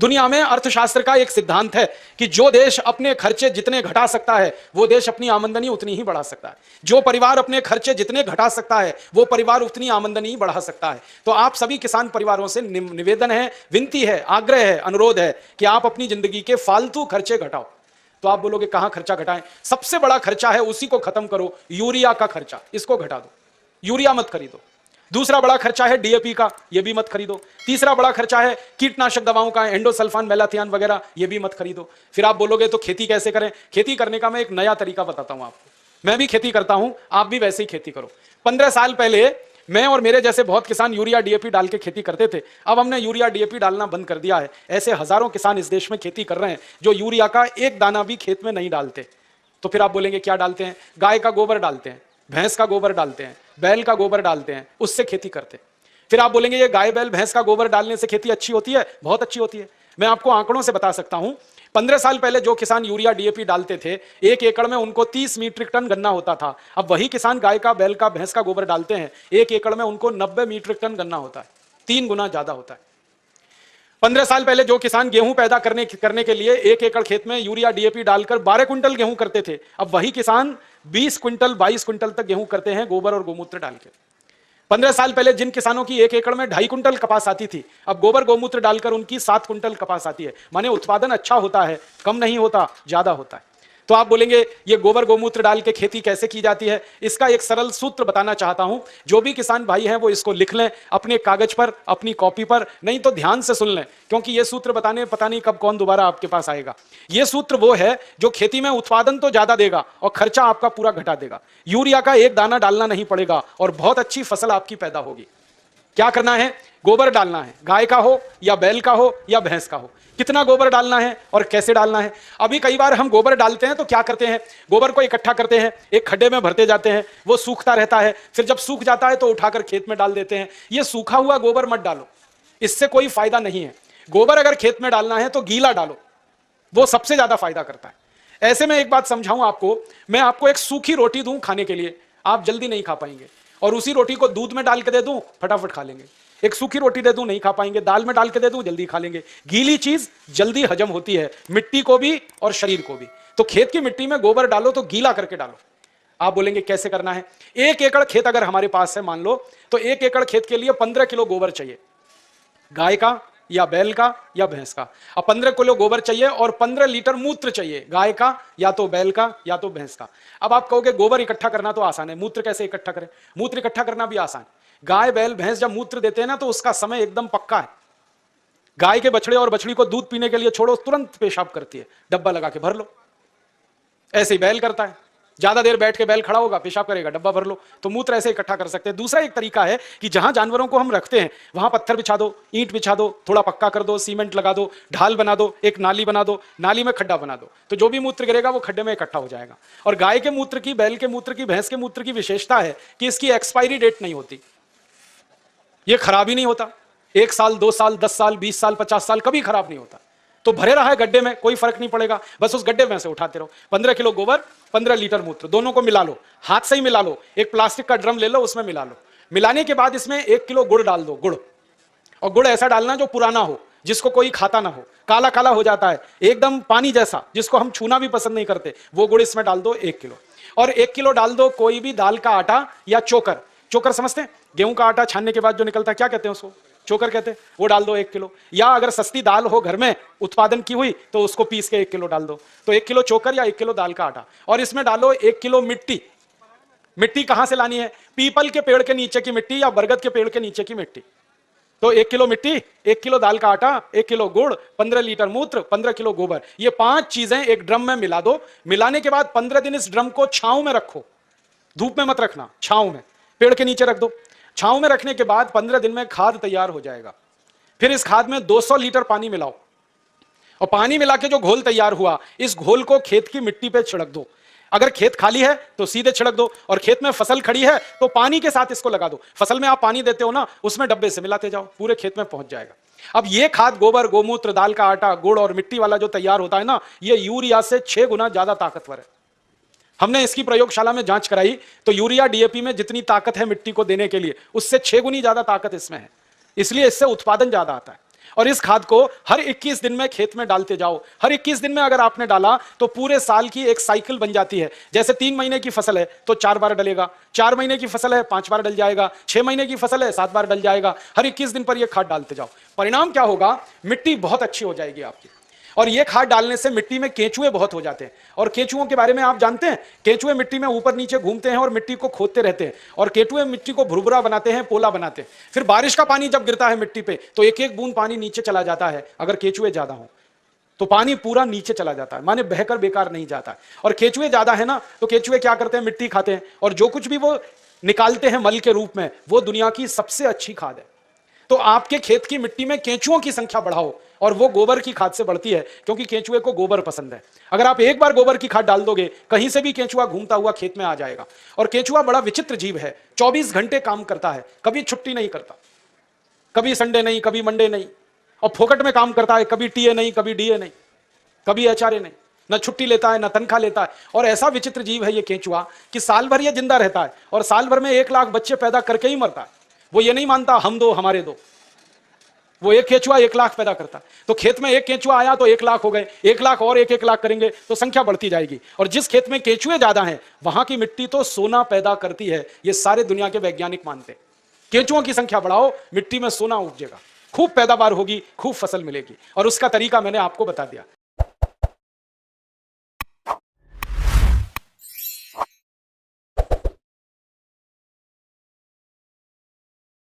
दुनिया में अर्थशास्त्र का एक सिद्धांत है कि जो देश अपने खर्चे जितने घटा सकता है वो देश अपनी आमदनी उतनी ही बढ़ा सकता है। जो परिवार अपने खर्चे जितने घटा सकता है वो परिवार उतनी आमदनी ही बढ़ा सकता है। तो आप सभी किसान परिवारों से निवेदन है, विनती है, आग्रह है, अनुरोध है कि आप अपनी जिंदगी के फालतू खर्चे घटाओ। तो आप बोलोगे कहां खर्चा घटाएं? सबसे बड़ा खर्चा है उसी को खत्म करो, यूरिया का खर्चा, इसको घटा दो, यूरिया मत खरीदो। दूसरा बड़ा खर्चा है डीएपी का, यह भी मत खरीदो। तीसरा बड़ा खर्चा है कीटनाशक दवाओं का, एंडोसल्फान, मेलाथियान वगैरह, यह भी मत खरीदो। फिर आप बोलोगे तो खेती कैसे करें? खेती करने का मैं एक नया तरीका बताता हूं आपको। मैं भी खेती करता हूं, आप भी वैसे ही खेती करो। 15 साल पहले मैं और मेरे जैसे बहुत किसान यूरिया डीएपी डाल के खेती करते थे। अब हमने यूरिया डीएपी डालना बंद कर दिया है। ऐसे हजारों किसान इस देश में खेती कर रहे हैं जो यूरिया का एक दाना भी खेत में नहीं डालते। तो फिर आप बोलेंगे क्या डालते हैं? गाय का गोबर डालते हैं, भैंस का गोबर डालते हैं, बैल का गोबर डालते हैं, उससे खेती करते हैं। फिर आप बोलेंगे ये गाय बैल भैंस का गोबर डालने से खेती अच्छी होती है? बहुत अच्छी होती है। मैं आपको आंकड़ों से बता सकता हूं। 15 साल पहले जो किसान यूरिया डीएपी डालते थे, 1 एकड़ में उनको 30 मीट्रिक टन गन्ना होता था। अब वही किसान गाय का, बैल का, भैंस का गोबर डालते हैं, 1 एकड़ में उनको 90 मीट्रिक टन गन्ना होता है, 3 गुना ज्यादा होता है। 15 साल पहले जो किसान गेहूं पैदा करने के लिए 1 एकड़ खेत में यूरिया डीएपी डालकर 12 क्विंटल गेहूं करते थे, अब वही किसान 20 क्विंटल, 22 क्विंटल तक गेहूं करते हैं गोबर और गोमूत्र डाल के। 15 साल पहले जिन किसानों की 1 एकड़ में 2.5 क्विंटल कपास आती थी, अब गोबर गोमूत्र डालकर उनकी 7 क्विंटल कपास आती है। माने उत्पादन अच्छा होता है, कम नहीं होता, ज्यादा होता है। तो आप बोलेंगे ये गोबर गोमूत्र डाल के खेती कैसे की जाती है? इसका एक सरल सूत्र बताना चाहता हूं। जो भी किसान भाई हैं वो इसको लिख लें अपने कागज पर, अपनी कॉपी पर, नहीं तो ध्यान से सुन लें, क्योंकि ये सूत्र बताने पता नहीं कब कौन दोबारा आपके पास आएगा। ये सूत्र वो है जो खेती में उत्पादन तो ज्यादा देगा और खर्चा आपका पूरा घटा देगा। यूरिया का एक दाना डालना नहीं पड़ेगा और बहुत अच्छी फसल आपकी पैदा होगी। क्या करना है? गोबर डालना है, गाय का हो या बैल का हो या भैंस का हो। कितना गोबर डालना है और कैसे डालना है? अभी कई बार हम गोबर डालते हैं तो क्या करते हैं, गोबर को इकट्ठा करते हैं, एक खड्डे में भरते जाते हैं, वो सूखता रहता है, फिर जब सूख जाता है तो उठाकर खेत में डाल देते हैं। ये सूखा हुआ गोबर मत डालो, इससे कोई फायदा नहीं है। गोबर अगर खेत में डालना है तो गीला डालो, वो सबसे ज्यादा फायदा करता है। ऐसे में एक बात समझाऊं आपको, मैं आपको एक सूखी रोटी दूं खाने के लिए, आप जल्दी नहीं खा पाएंगे, और उसी रोटी को दूध में डाल के दे दूं, फटाफट खा लेंगे। एक सूखी रोटी दे दूं, नहीं खा पाएंगे। दाल में डाल के दे दूं, जल्दी खा लेंगे। गीली चीज जल्दी हजम होती है, मिट्टी को भी और शरीर को भी। तो खेत की मिट्टी में गोबर डालो तो गीला करके डालो। आप बोलेंगे कैसे करना है? 1 एकड़ खेत अगर हमारे पास है मान लो, तो 1 एकड़ खेत के लिए 15 किलो गोबर चाहिए, गाय का या बैल का या भैंस का। अब 15 किलो गोबर चाहिए और 15 लीटर मूत्र चाहिए, गाय का या तो बैल का या तो भैंस का। अब आप कहोगे गोबर इकट्ठा करना तो आसान है, मूत्र कैसे इकट्ठा करें? मूत्र इकट्ठा करना भी आसान है। गाय बैल भैंस जब मूत्र देते हैं ना तो उसका समय एकदम पक्का है। गाय के बछड़े और बछड़ी को दूध पीने के लिए छोड़ो, तुरंत पेशाब करती है, डब्बा लगा के भर लो। ऐसे ही बैल करता है, ज्यादा देर बैठ के बैल खड़ा होगा, पेशाब करेगा, डब्बा भर लो। तो मूत्र ऐसे इकट्ठा कर सकते हैं। दूसरा एक तरीका है कि जहां जानवरों को हम रखते हैं वहां पत्थर बिछा दो, ईंट बिछा दो, थोड़ा पक्का कर दो, सीमेंट लगा दो, ढाल बना दो, एक नाली बना दो, नाली में खड्डा बना दो, तो जो भी मूत्र गिरेगा वो खड्डे में इकट्ठा हो जाएगा। और गाय के मूत्र की, बैल के मूत्र की, भैंस के मूत्र की विशेषता है कि इसकी एक्सपायरी डेट नहीं होती, ये खराब ही नहीं होता। 1 साल, 2 साल, 10 साल, 20 साल, 50 साल कभी खराब नहीं होता। तो भरे रहा है गड्ढे में, कोई फर्क नहीं पड़ेगा, बस उस गड्ढे में से उठाते रहो। 15 किलो गोबर, 15 लीटर मूत्र, दोनों को मिला लो, हाथ से ही मिला लो। एक प्लास्टिक का ड्रम ले लो, उसमें मिला लो। मिलाने के बाद इसमें 1 किलो गुड़ डाल दो, गुड़। और गुड़ ऐसा डालना जो पुराना हो, जिसको कोई खाता ना हो, काला काला हो जाता है एकदम पानी जैसा, जिसको हम छूना भी पसंद नहीं करते, वो गुड़ इसमें डाल दो 1 किलो। और 1 किलो डाल दो कोई भी दाल का आटा या चोकर। चोकर समझते हैं? गेहूं का आटा छानने के बाद जो निकलता है, क्या कहते हैं उसको? चोकर कहते हैं। वो डाल दो 1 किलो। या अगर सस्ती दाल हो घर में उत्पादन की हुई तो उसको पीस के 1 किलो डाल दो। तो 1 किलो चोकर या 1 किलो दाल का आटा। और इसमें डालो 1 किलो मिट्टी। मिट्टी कहां से लानी है? पीपल के पेड़ के नीचे की मिट्टी या बरगद के पेड़ के नीचे की मिट्टी। तो 1 किलो मिट्टी, 1 किलो दाल का आटा, 1 किलो गुड़, 15 लीटर मूत्र, 15 किलो गोबर, ये 5 चीजें एक ड्रम में मिला दो। मिलाने के बाद 15 दिन इस ड्रम को छांव में रखो, धूप में मत रखना, छांव में, पेड़ के नीचे रख दो। छांव में रखने के बाद 15 दिन में खाद तैयार हो जाएगा। फिर इस खाद में 200 लीटर पानी मिलाओ, और पानी मिला के जो घोल तैयार हुआ, इस घोल को खेत की मिट्टी पे छिड़क दो। अगर खेत खाली है तो सीधे छिड़क दो, और खेत में फसल खड़ी है तो पानी के साथ इसको लगा दो। फसल में आप पानी देते हो ना, उसमें डब्बे से मिलाते जाओ, पूरे खेत में पहुंच जाएगा। अब ये खाद गोबर, गोमूत्र, दाल का आटा, गुड़ और मिट्टी वाला जो तैयार होता है ना, ये यूरिया से 6 गुना ज्यादा ताकतवर है। हमने इसकी प्रयोगशाला में जांच कराई तो यूरिया डीएपी में जितनी ताकत है मिट्टी को देने के लिए, उससे 6 गुनी ज्यादा ताकत इसमें है। इसलिए इससे उत्पादन ज्यादा आता है। और इस खाद को हर 21 दिन में खेत में डालते जाओ। हर 21 दिन में अगर आपने डाला तो पूरे साल की एक साइकिल बन जाती है। जैसे 3 महीने की फसल है तो 4 बार डलेगा, 4 महीने की फसल है 5 बार डल जाएगा, 6 महीने की फसल है 7 बार डल जाएगा। हर 21 दिन पर यह खाद डालते जाओ। परिणाम क्या होगा? मिट्टी बहुत अच्छी हो जाएगी आपकी। और यह खाद डालने से मिट्टी में केंचुए बहुत हो जाते हैं। और केंचुओं के बारे में आप जानते हैं, केंचुए मिट्टी में ऊपर नीचे घूमते हैं और मिट्टी को खोदते रहते हैं। और केंचुए मिट्टी को भुरभुरा बनाते हैं, पोला बनाते हैं। फिर बारिश का पानी जब गिरता है मिट्टी पे तो एक एक बूंद पानी नीचे चला जाता है। अगर केंचुए ज्यादा हो तो पानी पूरा नीचे चला जाता है, माने बहकर बेकार नहीं जाता। और केंचुए ज्यादा है ना, तो केंचुए क्या करते हैं? मिट्टी खाते हैं और जो कुछ भी वो निकालते हैं मल के रूप में, वो दुनिया की सबसे अच्छी खाद है। तो आपके खेत की मिट्टी में केंचुओं की संख्या बढ़ाओ, और वो गोबर की खाद से बढ़ती है, क्योंकि केंचुए को गोबर पसंद है। अगर आप एक बार गोबर की खाद डाल दोगे, कहीं से भी केंचुआ घूमता हुआ खेत में आ जाएगा। और केंचुआ बड़ा विचित्र जीव है, 24 घंटे काम करता है, कभी छुट्टी नहीं करता, कभी संडे नहीं, कभी मंडे नहीं। और फोकट में काम करता है, कभी टीए नहीं, कभी डीए नहीं, कभी एचआरए नहीं, न छुट्टी लेता है न तनख्वाह लेता है। और ऐसा विचित्र जीव है ये केंचुआ कि साल भर ये जिंदा रहता है और साल भर में 1 लाख बच्चे पैदा करके ही मरता है। वो ये नहीं मानता हम दो हमारे दो, वो एक केंचुआ 1 लाख पैदा करता है। तो खेत में एक केंचुआ आया तो 1 लाख हो गए, 1 लाख और 1-1 लाख करेंगे तो संख्या बढ़ती जाएगी। और जिस खेत में केंचुए ज्यादा हैं वहां की मिट्टी तो सोना पैदा करती है। ये सारे दुनिया के वैज्ञानिक मानते हैं। केंचुओं की संख्या बढ़ाओ, मिट्टी में सोना उपजेगा, खूब पैदावार होगी, खूब फसल मिलेगी। और उसका तरीका मैंने आपको बता दिया।